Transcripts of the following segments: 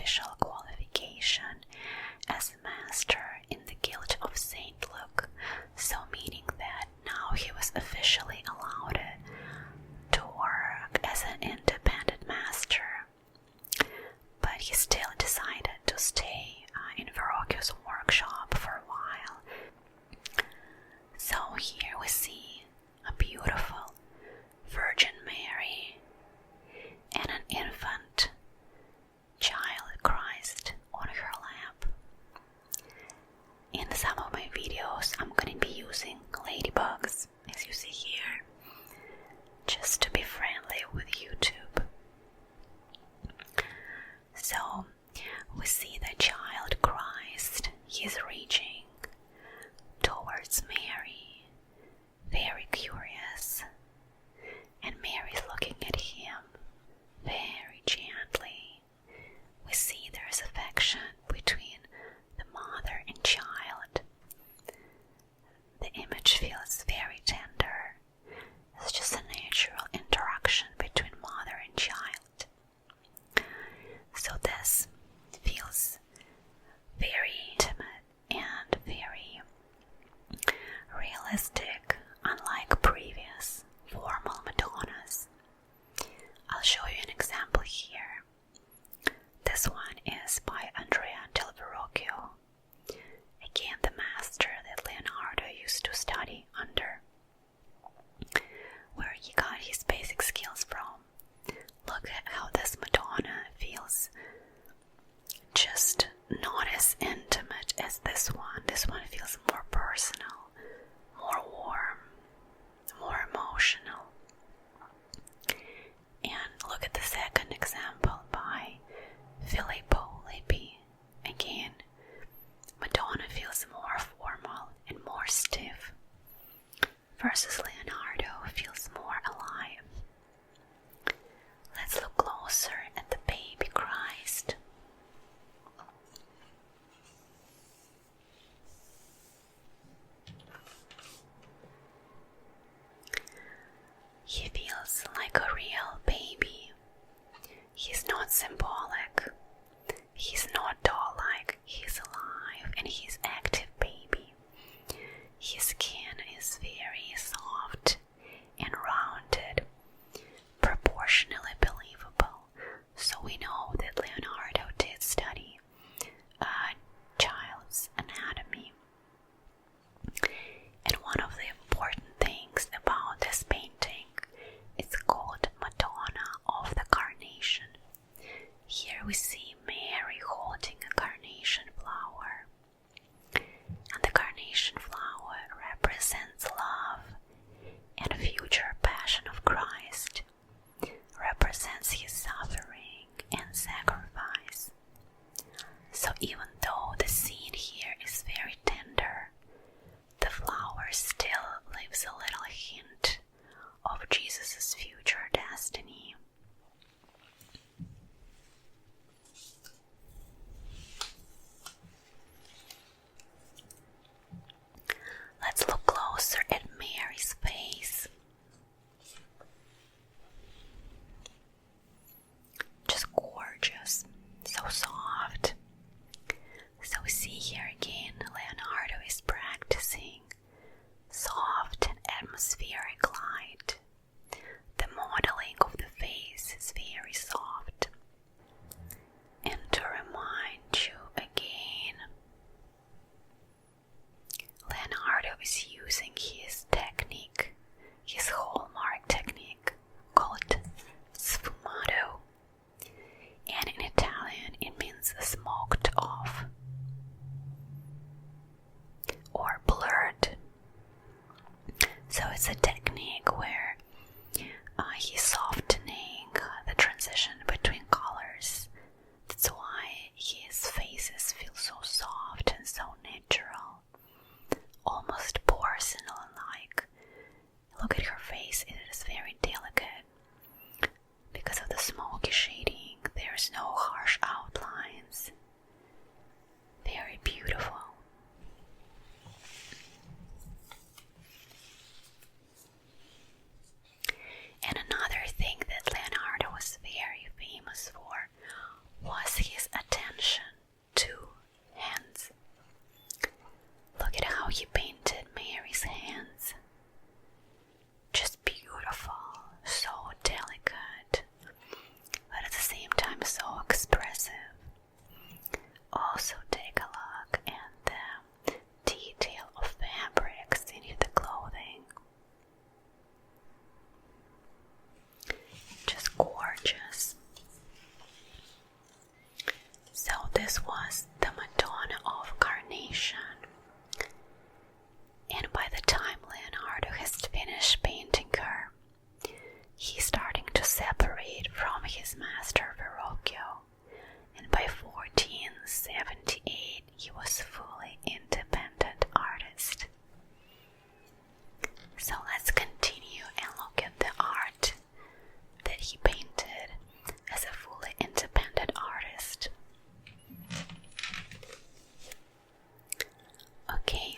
official qualification as master in the Guild of St. Luke, so meaning that now he was officially allowed to work as an independent master. But he still decided to stay in Verrocchio's workshop for a while. So here we see a beautiful Virgin Mary and an infant child Christ on her lap. In some of my videos I'm going to be using ladybugs, as you see here, just to be friendly with YouTube. So we see the child Christ, he's reaching towards Mary, very curious, and Mary's looking at him very gently. We see there's affection between the mother and child. The image feels very tender. It's just a natural interaction between mother and child. So this feels very intimate and very realistic, unlike previous formal Madonnas. I'll show you an example here. This one is by Andrea del Verrocchio, again the master that Leonardo used to study under, where he got his basic skills from. Look at how this Madonna feels just not as intimate as this one. This one feels more personal, more warm, more emotional. And look at the second example by Filippo Lippi. Again, Madonna feels more formal and more stiff, versus Leonardo feels more alive. Let's look closer at the baby Christ. He feels like a real baby. He's this was the Madonna of Carnation. And by the time Leonardo has finished painting her, he's starting to separate from his master Verrocchio, and by 1478 he was fully independent artist. So let's continue and look at the art that he painted as a fully independent artist. Okay,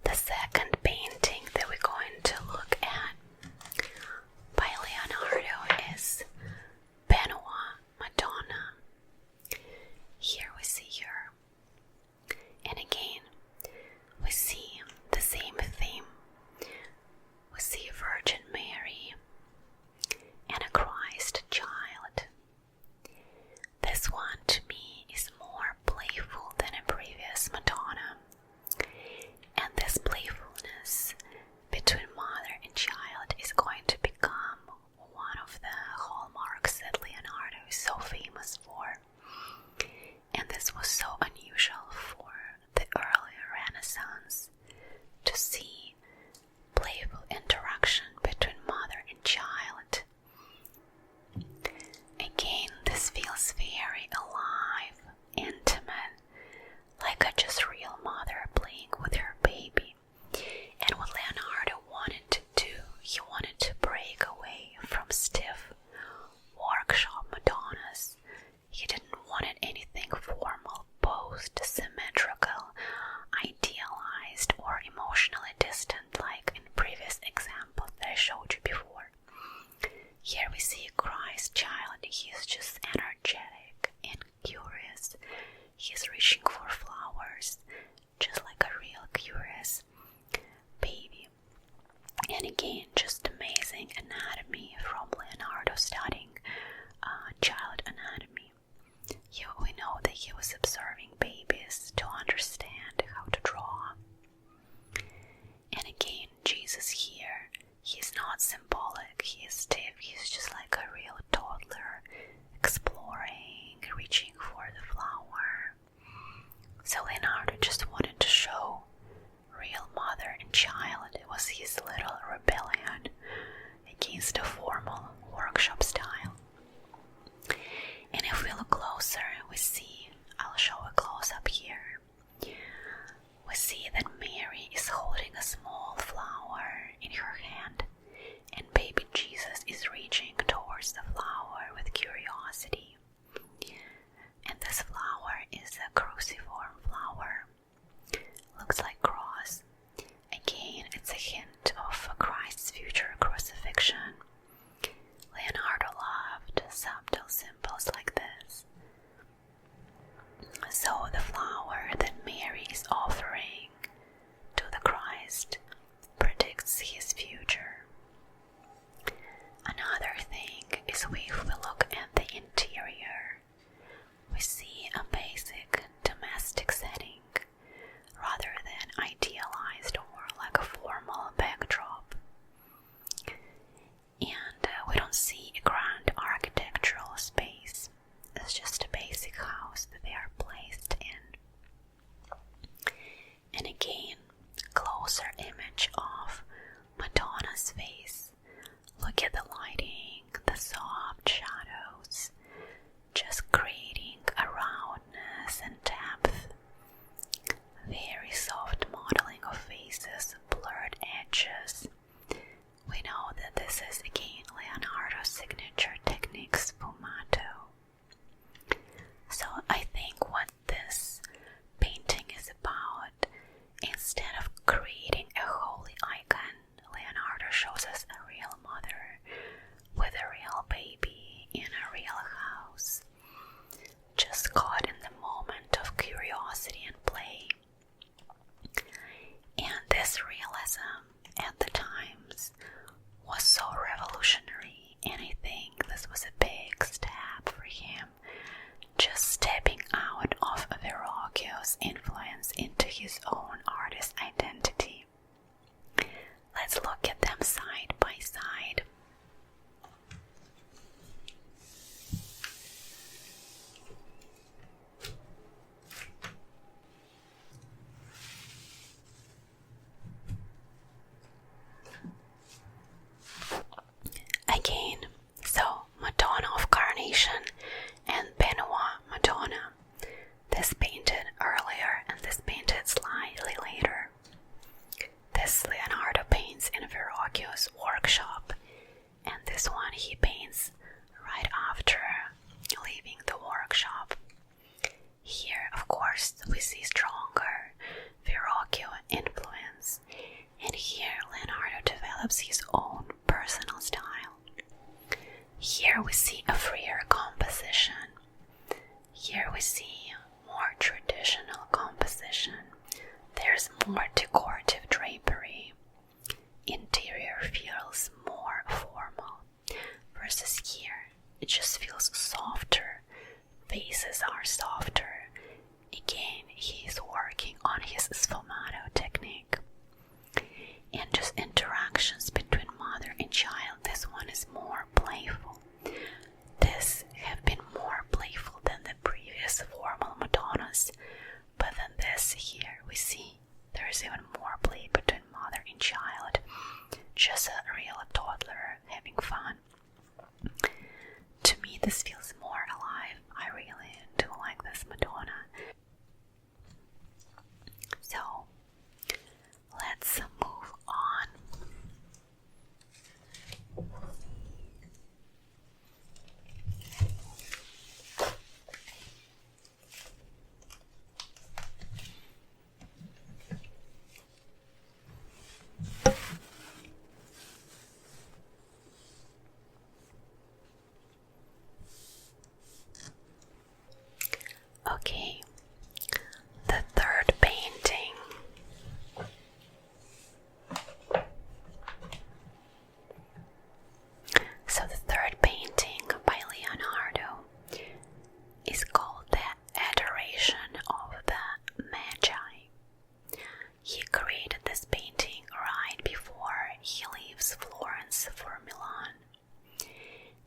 the second painting that we're going to look at by Leonardo is Benois, Madonna. Here we see her, and again we see the same theme. We see Virgin Mary and a Christ child. This one to me is more playful than a previous Madonna, and this playfulness between mother and child is going to become one of the hallmarks that Leonardo is so famous for. And this was so unusual for the early Renaissance, to see playful interaction between mother and child. Again, this feels very alive, intimate, like a just real mother playing with her baby. And what Leonardo wanted to do, he wanted to break away from stiff workshop Madonnas. He didn't want anything formal, posed, symmetrical, idealized, or emotionally distant like in previous examples that I showed you before. Here we see Christ child. He is just energetic and curious. He is reaching for flowers, just like a real curious baby. And again, just amazing anatomy from Leonardo studying child anatomy. We know that he was observing babies to understand how to draw. And again, Jesus here, he's not symbolic, he is stiff, he's just like a real toddler, exploring, reaching for the flower. So Leonardo just wanted to show real mother and child. It was his little rebellion against the formal workshop style. And if we look closer, we see, I'll show a close-up here, we see that Mary is holding a small flower in her hand, and baby Jesus is reaching towards the flower with curiosity. And this flower is a cruciform flower, looks like cross. Again, it's a hint of Christ's future crucifixion. Leonardo loved subtle symbols like this. So the flower that Mary is offering to the Christ predicts his future. Another thing is if we look at the interior, we see a basic domestic setting rather than idealized or like a formal backdrop. And we don't see a grand architectural space. It's just a basic house that they are placed in. And again, closer image of Madonna's face. Look at the lighting, the soft shadows. first, we see stronger Verrocchio influence, and here Leonardo develops his own personal style. Here we see a freer composition. Here we see more traditional composition. There's more decorative drapery. Interior feels more formal. Versus here, it just feels softer. Faces are softer. Again, he's working on his sfumato technique. And just interactions between mother and child, this one is more playful. This have been more playful than the previous formal Madonnas, but then this here we see there's even more play between mother and child. Just a real toddler having fun. To me, this feels more alive. I really do like this Madonna. So, let's move on. Okay, the third painting. So the third painting by Leonardo is called the Adoration of the Magi. He created this painting right before he leaves Florence for Milan.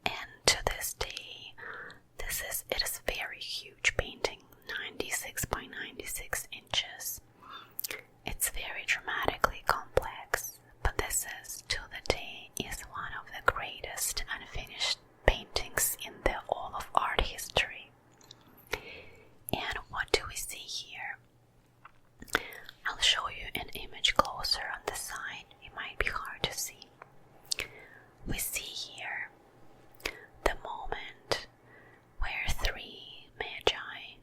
And to this day, it is a very huge painting, 96 by 96 inches. It's very dramatically complex, but this is, to the day, is one of the greatest unfinished paintings in the all of art history. And what do we see here? I'll show you an image closer on the side. It might be hard to see. We see here the moment where three Magi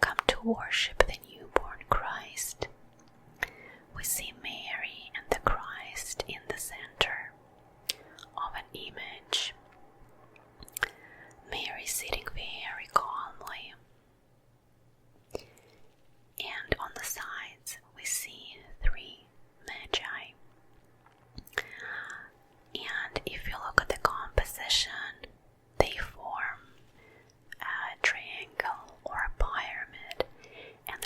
come to worship the newborn Christ. We see Mary and the Christ in the center of an image. Mary sitting very calmly. And on the sides we see three Magi. And if you look at the composition, they form a triangle or a pyramid, and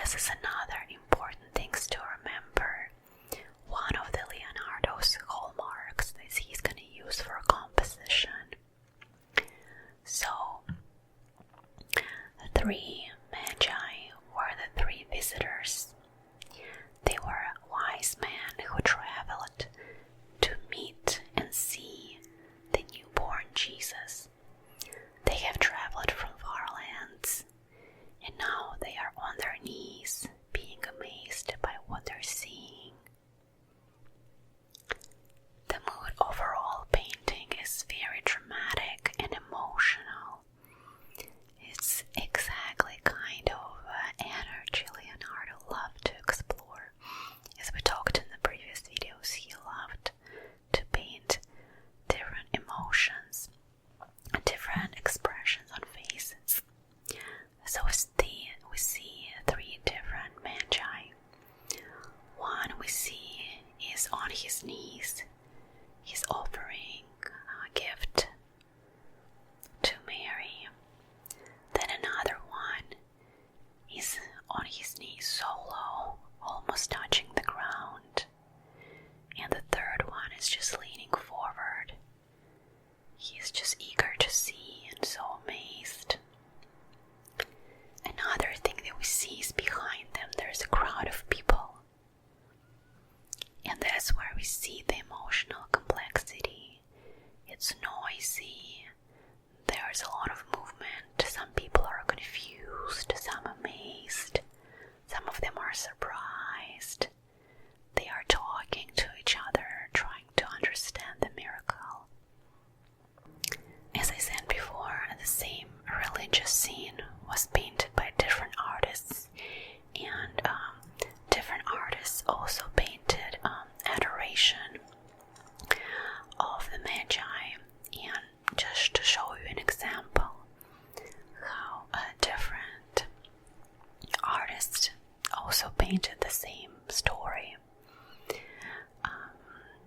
painted the same story.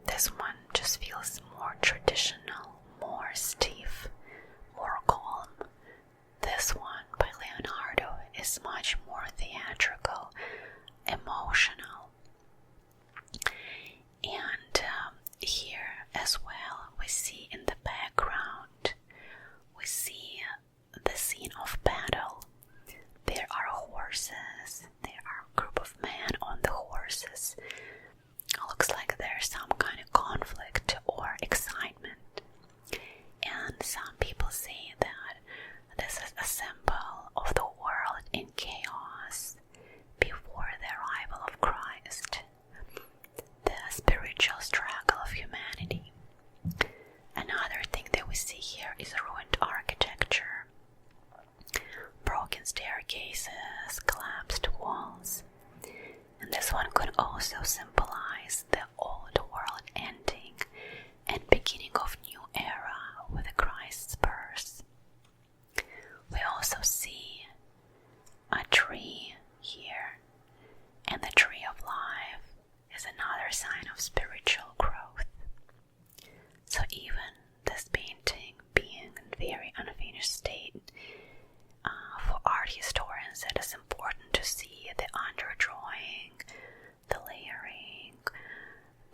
This one just feels more traditional, more stiff, more calm. This one by Leonardo is much more theatrical, emotional. And here as well we see in the background, we see the scene of battle. There are horses, there are a group of men on the horses. It looks like there's some kind of conflict or excitement. And some people say that this is a symbol of the world in chaos before the arrival of Christ, the spiritual struggle of humanity. Another thing that we see here is ruined architecture, broken staircases, collapsed walls. And this one could also symbolize the old world ending and beginning of new era with Christ's birth. We also see a tree here, and the tree of life is another sign of spiritual growth. So even this painting being in very unfinished state, for art historians it is important to see the underdrawing, the layering,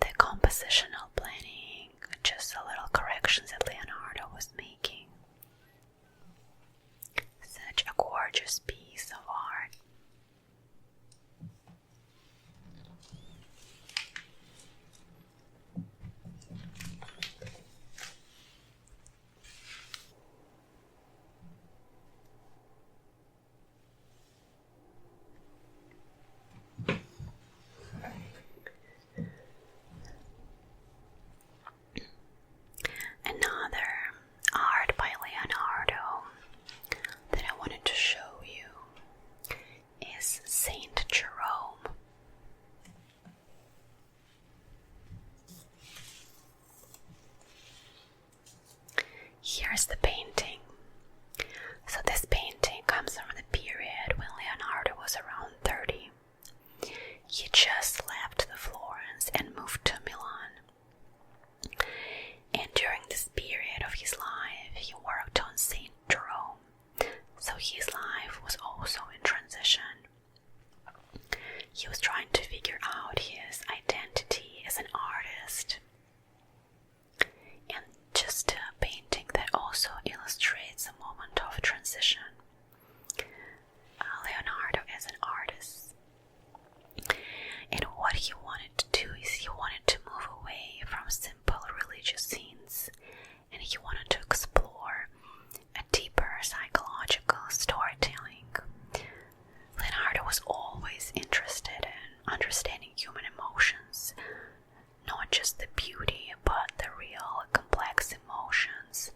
the compositional planning, just the little corrections that Leonardo was making. Such a gorgeous piece of art. Another art by Leonardo that I wanted to show you is Saint Jerome. Here's the painting. So this painting comes from the period when Leonardo was around 30. He just left Florence and moved to Milan. And during this period of his life, he worked on Saint Jerome. So his life was also in transition. He was trying to figure out his identity as an artist. And just a painting that also illustrates a moment of transition. Leonardo as an artist. And what he wanted to do is he wanted to move away from simple religious scenes, and he wanted to explore a deeper psychological storytelling. Leonardo was always interested in understanding human emotions, not just the beauty, but the real complex emotions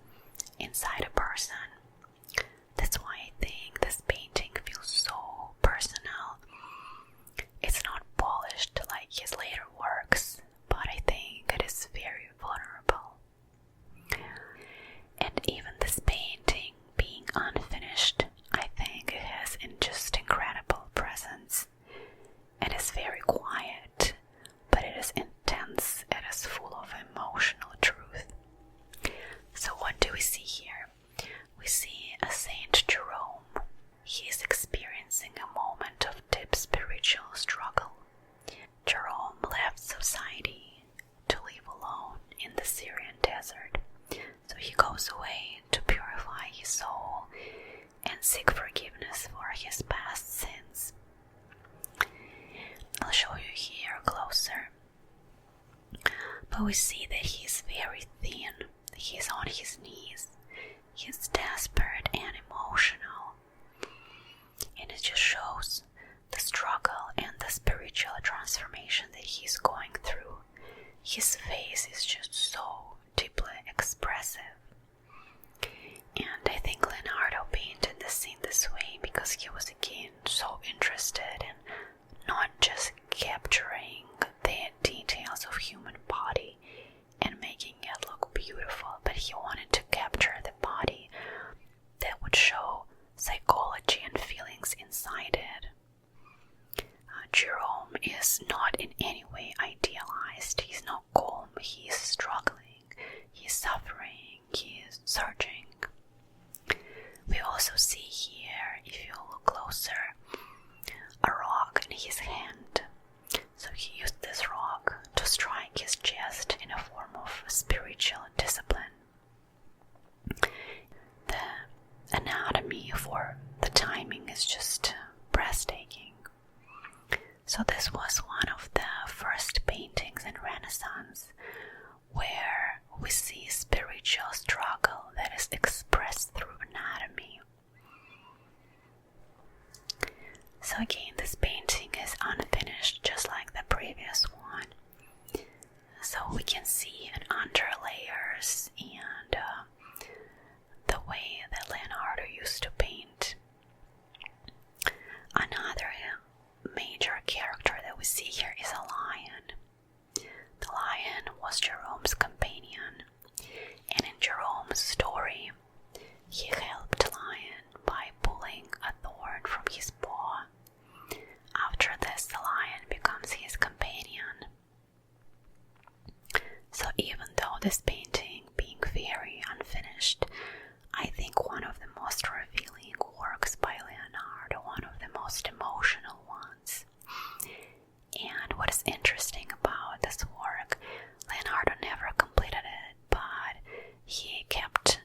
inside a person. That's why I think this painting feels so personal. It's not polished like his later works, but I think it is very vulnerable. And even this painting being unfinished, I think it has just incredible presence. It is very quiet, but it is intense. It is full of emotional truth. So what do we see here? We see a Saint Jerome. He is experiencing a moment of deep spiritual struggle. Jerome left society to live alone in the Syrian desert. So he goes away to purify his soul and seek forgiveness for his past sins. I'll show you here closer. But we see that he is very thin. He is on his knees. He is desperate and emotional. And it just shows the struggle and the spiritual transformation that he's going through. His face is just so deeply expressive. And I think Leonardo painted the scene this way because he was again so interested in not just capturing the details of human body and making it look beautiful, but he wanted to capture the body that would show psychology and feelings inside it. Jerome is not in any way idealized. He's not calm, he's struggling, he's suffering, he is searching. We also see here, if you look closer, a rock in his hand. So he used this rock to strike his chest in a form of spiritual discipline. The anatomy for the timing is just breathtaking. So this was one of the first paintings in Renaissance where we see spiritual struggle that is expressed through anatomy. So again, this painting is unfinished, just like the previous one. So we can see an underlayers and the way that Leonardo used to paint. Another major character that we see here is a lion. The lion was Jerome's companion, and in Jerome's story, he helped Lion by pulling a thorn from his paw. After this, the lion becomes his companion. So even though this painting being very unfinished, I think one of the most revealing works by Leonardo, one of the most emotional ones. And what is interesting about this work, Leonardo never completed it, but he kept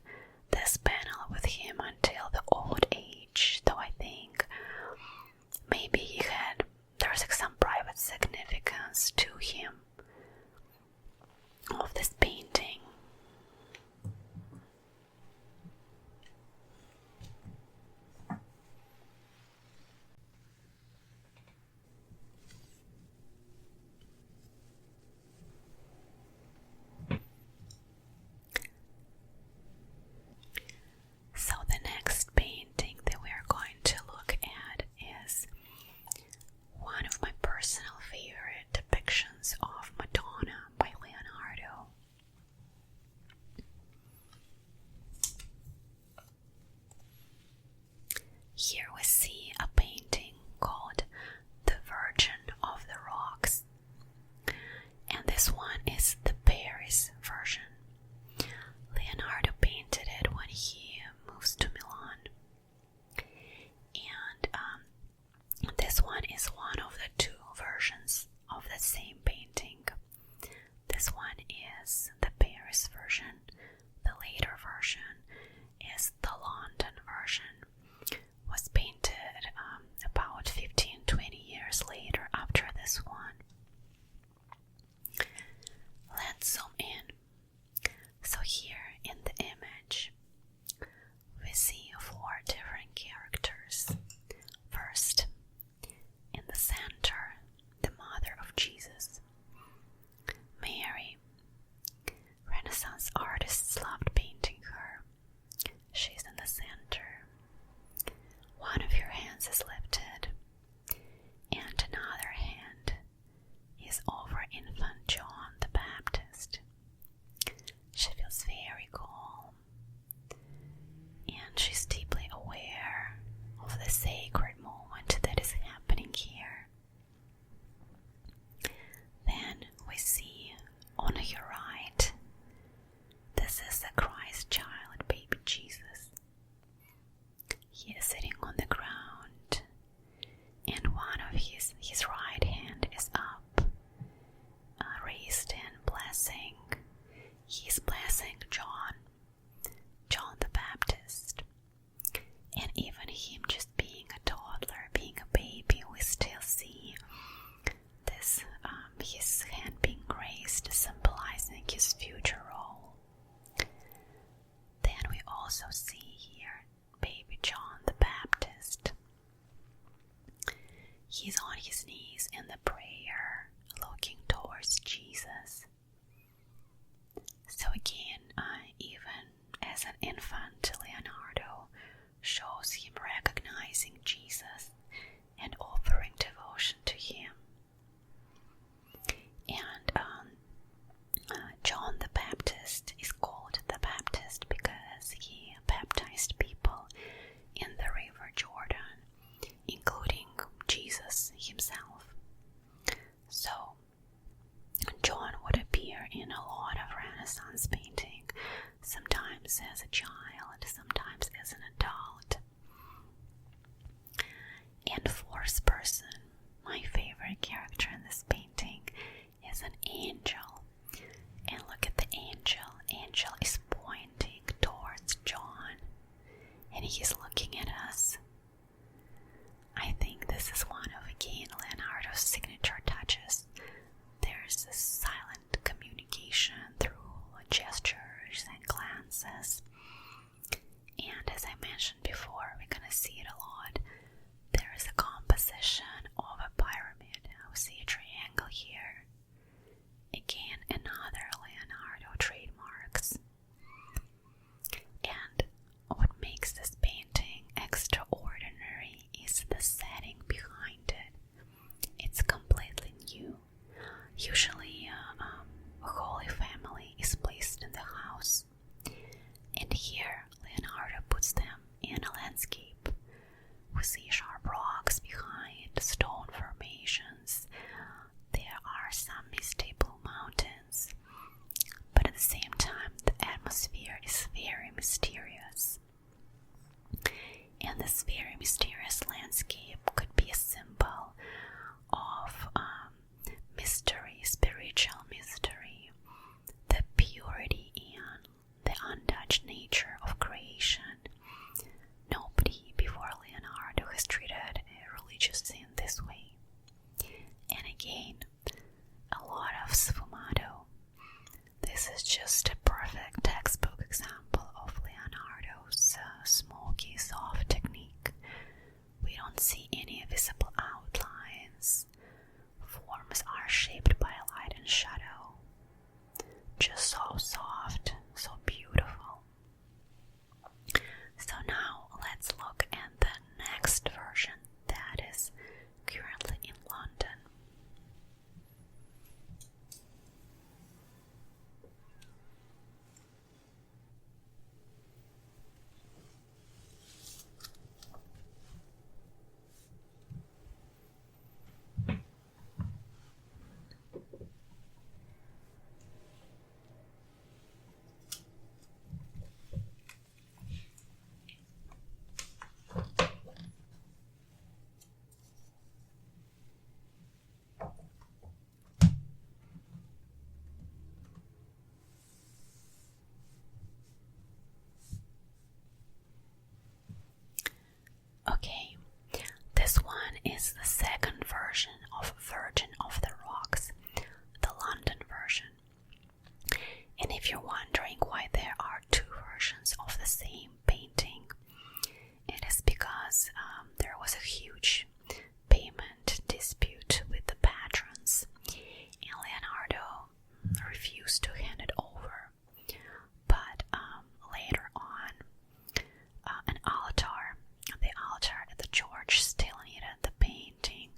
this panel with him until the old age, though I think maybe there's some private significance to him of this painting. So the next painting that we are going to look at is one of my personal favorite depictions of Madonna by Leonardo. Here we see a painting called The Virgin of the Rocks, and this one is the Paris version. Leonardo painted it when he moves to Milan, and this one is one of the two versions of the same painting. This one is the Paris version. The later version is the London version. Was painted about 15-20 years later after this one. Let's zoom in. So here in the image, we see 4 different characters. First, in the center, the mother of Jesus, Mary. Renaissance artists loved painting her. She's in the center. One of your hands is lifted, and another hand is over infant John the Baptist. She feels very calm, and she's deeply aware of the sacred moment that is happening here. Then we see on your right, this is the Christ child, baby Jesus. He is sitting on the ground, and one of his right hand is up, raised in blessing. He's blessing John the Baptist. And even him just being a toddler, being a baby, we still see this, his hand being raised, symbolizing his future role. Then we also see here baby John the Baptist. He's on his knees in the prayer, looking towards Jesus. So again, even as an infant, Leonardo shows him recognizing Jesus and offering devotion to him. And John the Baptist is called the Baptist because he baptized people in the river Jordan, including Jesus himself. sandstone formations. There are some misty blue mountains, but at the same time the atmosphere is very mysterious. And this very mysterious landscape could be a symbol of mystery, spiritual mystery, the purity and the untouched nature of creation. Nobody before Leonardo has treated a religious scene this way. And again, a lot of sfumato. This is just a perfect textbook example of Leonardo's smoky, soft technique. We don't see any visible outlines. Forms are shaped by light and shadow. Just so soft, so beautiful. So now let's look at the next version that is currently in London. Okay, this one is the second version of Virgin of the Rocks, the London version. And if you're wondering why there are two versions of the same painting, it is because there was a huge payment dispute with the patrons, and Leonardo refused to hand it over. But later on, the altar at the church still needed the painting,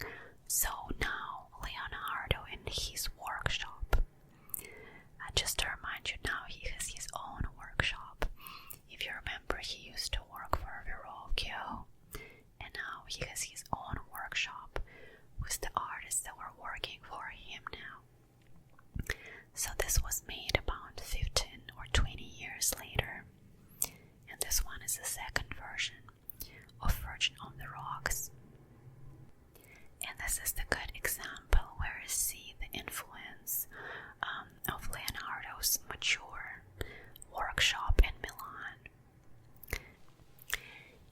so now Leonardo in his workshop. Just to remind you, now he has his own workshop. If you remember, he used to work for Verrocchio, and now he has his own workshop with the artists that were working for him now. So this was made about 15 or 20 years later, and this one is the second version of Virgin on the Rocks. And this is the good example where you see the influence of Leonardo's mature workshop in Milan.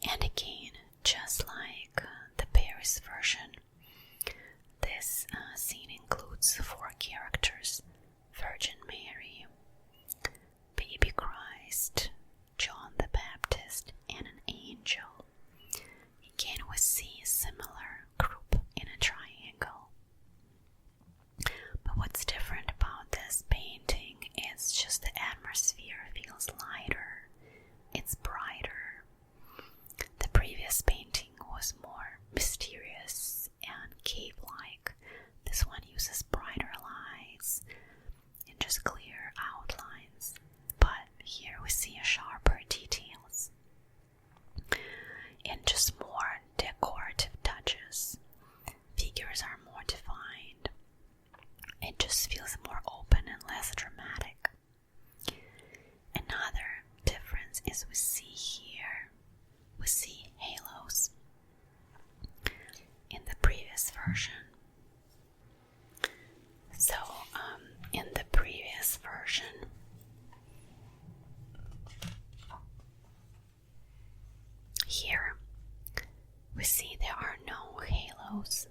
And again, just like the Paris version, this scene includes 4 characters: Virgin Mary, Baby Christ, John the Baptist, and an angel. Again, we see a similar group in a triangle. But what's different about this painting is just the atmosphere feels lighter, it's brighter. The previous painting was more mysterious and cave-like. This one uses brighter lights and just clear outlines. But here we see a sharper details and just more decorative touches. Figures are more defined. It just feels more open and less dramatic. Another difference is we see halos. In the previous version. So, in the previous version, here we see there are no halos,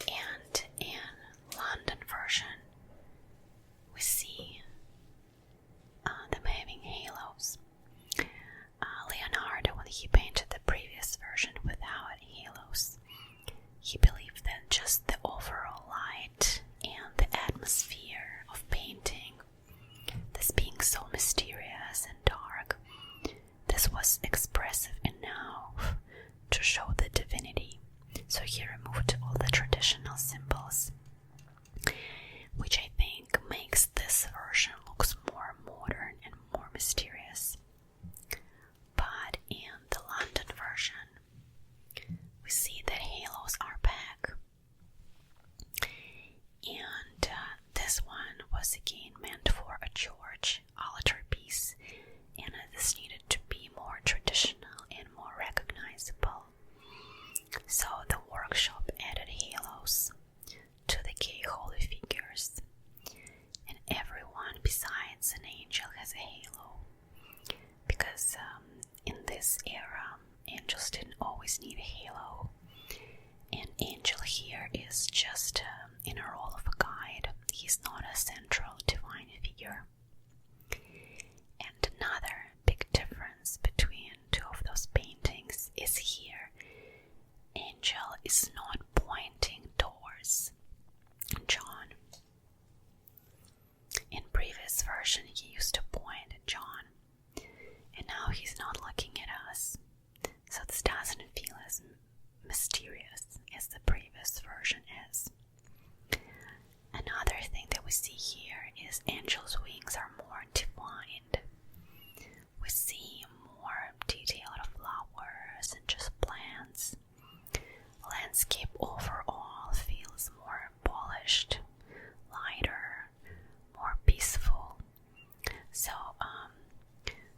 and in London version we see them having halos. Leonardo, when he painted the previous version without halos, he believed that just the overall light and the atmosphere of painting, this being so mysterious and dark, this was expressive enough to show the divinity So the workshop added halos to the gay holy figures, and everyone besides an angel has a halo, because in this era, angels didn't always need a halo. An angel here is just in a role of a guide. He's not a central divine figure. And another big difference between two of those paintings is here. Angel is not pointing towards John. In previous version, he used to point at John, and now he's not looking at us. So this doesn't feel as mysterious as the previous version is. Another thing that we see here is angels' wings are more defined. We see more detailed flowers and just plants. Landscape overall feels more polished, lighter, more peaceful. So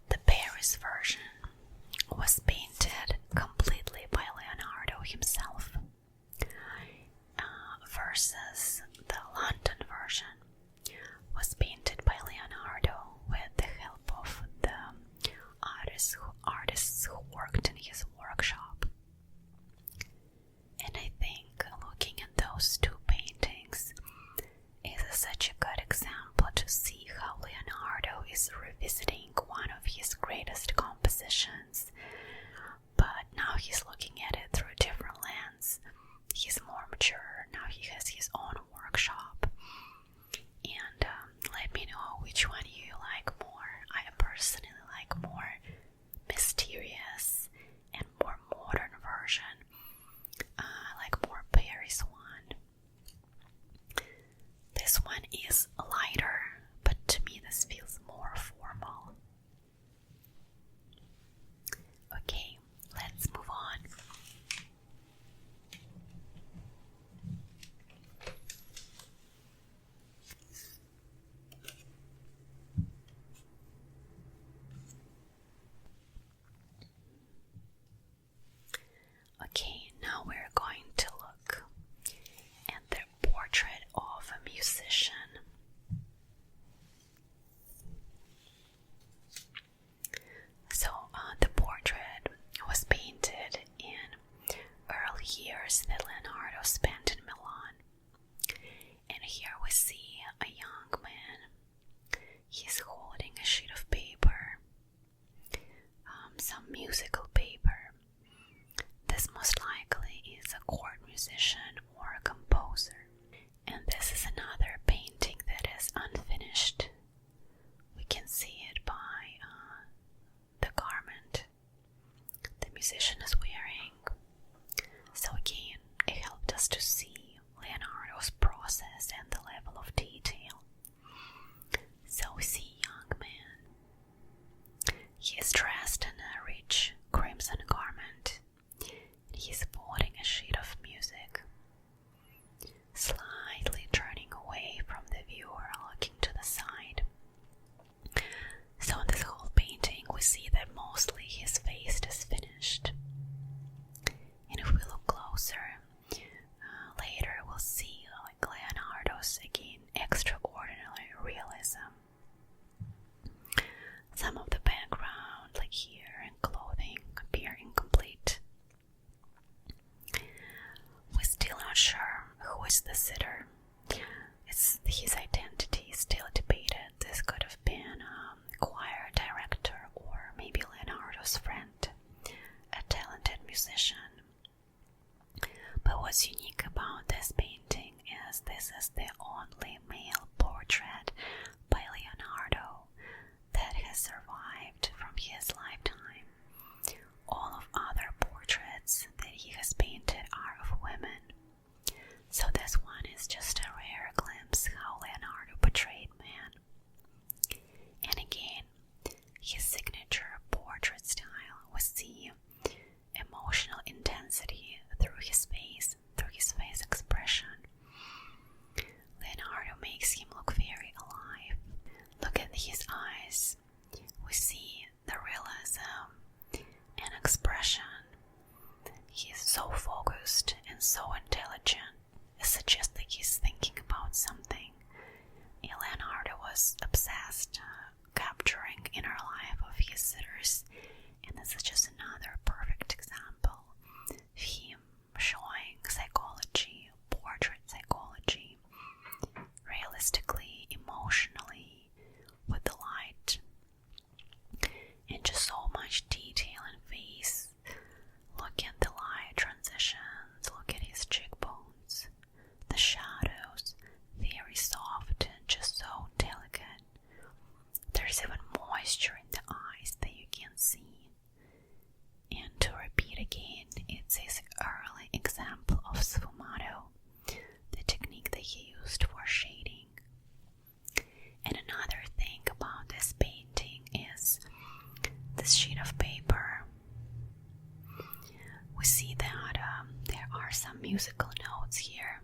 the Paris version was painted completely by Leonardo himself, versus the London version was painted by Leonardo with the help of the artists who worked in his workshop. And I think looking at those two paintings is such a good example to see how Leonardo is revisiting one of his greatest compositions, but now he's looking at it through a different lens. He's more mature, now he has his own workshop. And let me know which one you like more. I personally like more mysterious and more modern version. I like more Paris one. This one is lighter, but to me this feels more formal. Okay, let's move on. Okay, now we're going to look at the portrait of a musician. So the portrait was painted in early years that Leonardo spent in Milan. And here we see a young man. He's holding a sheet of paper, some musical paper. This most likely is a court musician or a composer. And this is another painting that is unfinished. We can see it by the garment the musician is wearing. So again, it helped us to see Leonardo's process and the level of detail. So we see a young man. He is dressed in a rich crimson garment. He's holding a sheet of music, slightly turning away from the viewer, looking to the side. So in this whole painting we see that mostly his face is finished. And if we look closer, later we'll see like Leonardo's, again, extraordinary realism. Some of the background, like here, and clothing appear incomplete. We're still not sure who is the sitter. His identity is still debated. This could have been a choir director or maybe Leonardo's friend, a talented musician. But what's unique about this painting is this is the only male portrait by Leonardo that has survived from his lifetime. All of other portraits that he has painted are of women. So this one is just a rare glimpse how Leonardo portrayed man. And again, his signature portrait style, we see emotional intensity through his face expression. Leonardo makes him look very alive. Look at his eyes. We see the realism and expression focused and so intelligent. It suggests that he's thinking about something. Leonardo was obsessed, capturing inner life of his sitters, and this is just another perfect example of him showing psychology, portrait psychology, realistically, emotionally, with the light, and just so much detail in face. Look at the light transitions, look at his cheekbones, the shadows, very soft and just so delicate. There's even moisture in the eyes that you can see. And to repeat again, it's his early example of sfumato, the technique that he used for shading. And another thing about this painting is this sheet of paper. We see that there are some musical notes here.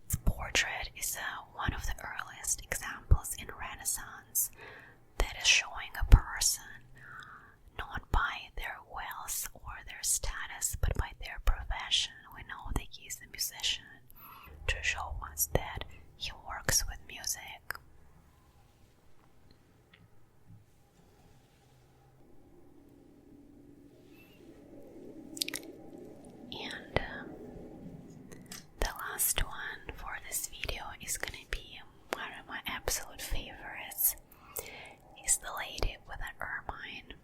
This portrait is one of the earliest examples in Renaissance that is showing a person not by their wealth or their status, but by their profession. We know that he is a musician, to show us that he works with music. And the last one for this video is gonna be one of my absolute favorites. Is the lady with an ermine.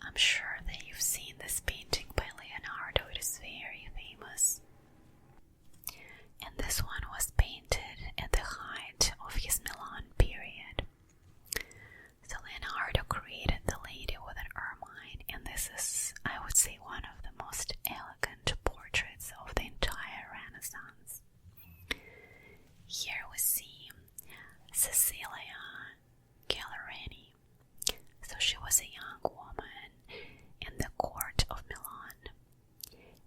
I'm sure that you've seen this painting by Leonardo. It is very famous. And this one was painted at the height of his Milan period. So Leonardo created the lady with an ermine, and this is, I would say, one of the most elegant portraits of the entire Renaissance. Here we see Cecilia Gallerini. So she was a young woman in the court of Milan,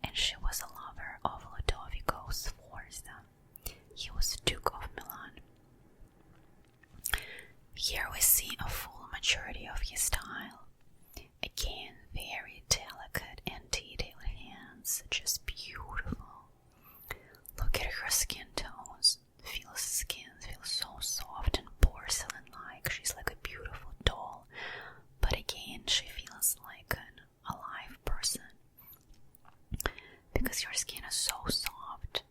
and she was a lover of Ludovico Sforza. He was Duke of Milan. Here we see a full maturity of his style. Again, very delicate and detailed hands, just beautiful. Look at her skin tones. Feels skin feels so soft and porcelain-like. She's like a beautiful doll, but again, she feels like an alive person because your skin is so soft.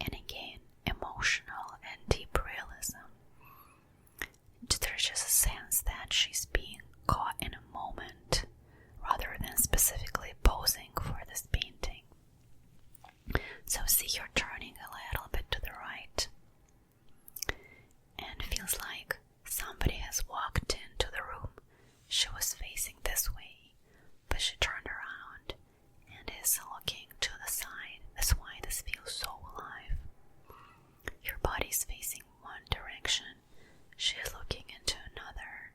And again, emotional and deep realism. There's just a sense that she's being caught in a moment rather than specifically posing for this painting. So see her turning a little bit to the right, and feels like somebody has walked into the room. She was facing this way, but she turned around and is looking to the side. That's why this feels so alive. Your body's facing one direction, she is looking into another.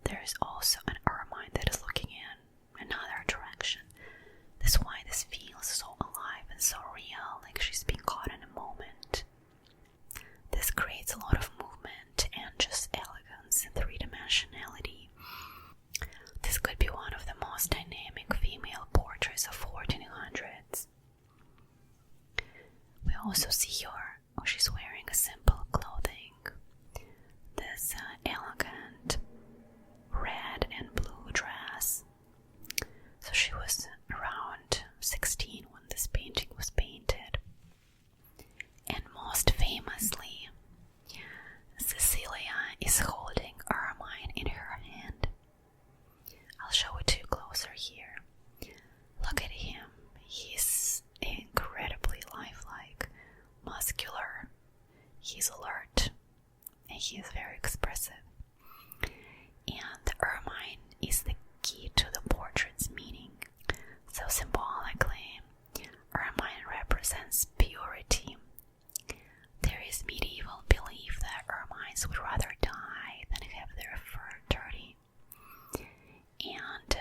There is also an ermine that is looking in another direction. That's why this feels so alive and so real, like she's being caught in a moment. This creates a lot of movement and just elegance and three-dimensionality. This could be one of the most dynamic female portraits of 1400s. We also see her, she's wearing a simple clothing. This elegant red and blue dress. So she was around 16 when this painting was painted. And most famously, Cecilia is holding ermine in her hand. I'll show it to you closer here. Look at him. He's incredibly lifelike, muscular. He's alert, and he is very expressive. And the ermine is the key to the portrait's meaning. So symbolically, ermine represents purity. There is medieval belief that ermines would rather die than have their fur dirty. And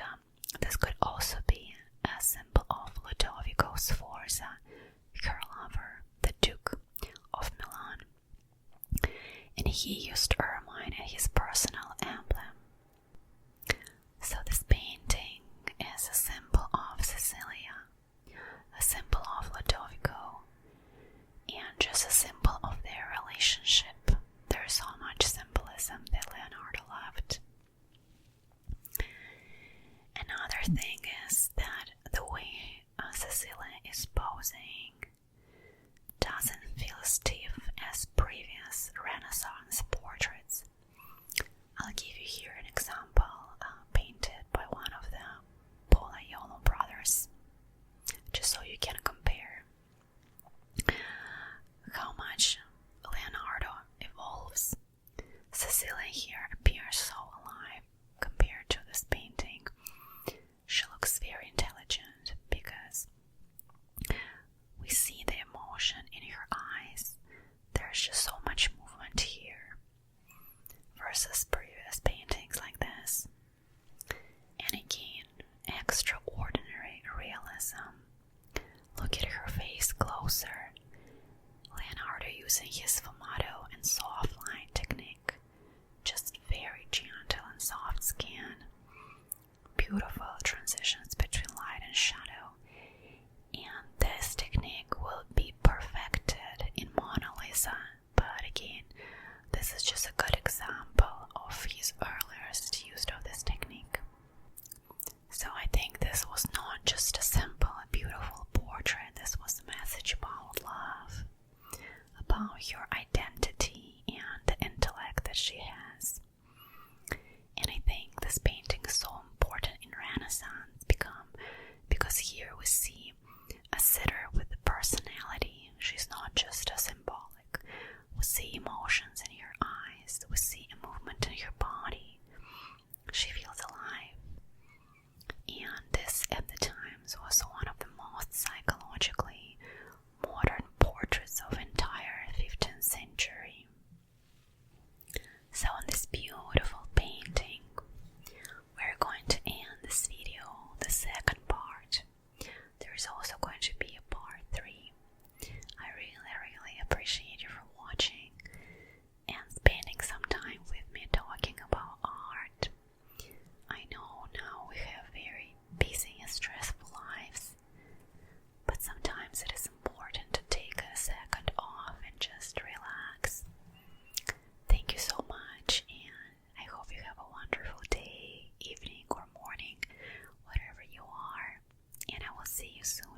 this could also be a symbol of Ludovico Sforza, her lover, the Duke of Milan. And he used ermine as his personal emblem. So this painting is a symbol of Cecilia, a symbol of was a symbol of their relationship. There's so much symbolism that Leonardo loved. Another thing is that the way Cecilia is posing doesn't feel stiff as previous Renaissance portraits. I'll give you here an example painted by one of the Pollaiolo brothers, just so you can compare how much Leonardo evolves. Cecilia here appears so alive compared to this painting. She looks very intelligent because we see the emotion in her eyes. There's just so much movement here versus previous paintings like this. And again, extraordinary realism. Look at her face closer. Leonardo using his sfumato and soft line technique. Just very gentle and soft skin. Beautiful transitions between light and shadow. And this technique will be perfected in Mona Lisa. But again, this is just a good example of his earliest use of this technique. So I think this was not just a simple, beautiful portrait. This was a message about love, about your identity and the intellect that she has. And I think this painting is so important in Renaissance because here we see a sitter with a personality. She's not just a symbolic. We see emotions in her eyes. We see a movement in her body. She feels alive. And this at the times was one of the most psychologically modern portraits of entire 15th century. So on this beautiful painting, we're going to end this video, the second part. There's also going to be a part 3. I really appreciate you for watching and spending some time with me talking about art. I know now we have very busy and stressful lives, but sometimes it is important to take a second off and just relax. Thank you so much, and I hope you have a wonderful day, evening, or morning, whatever you are, and I will see you soon.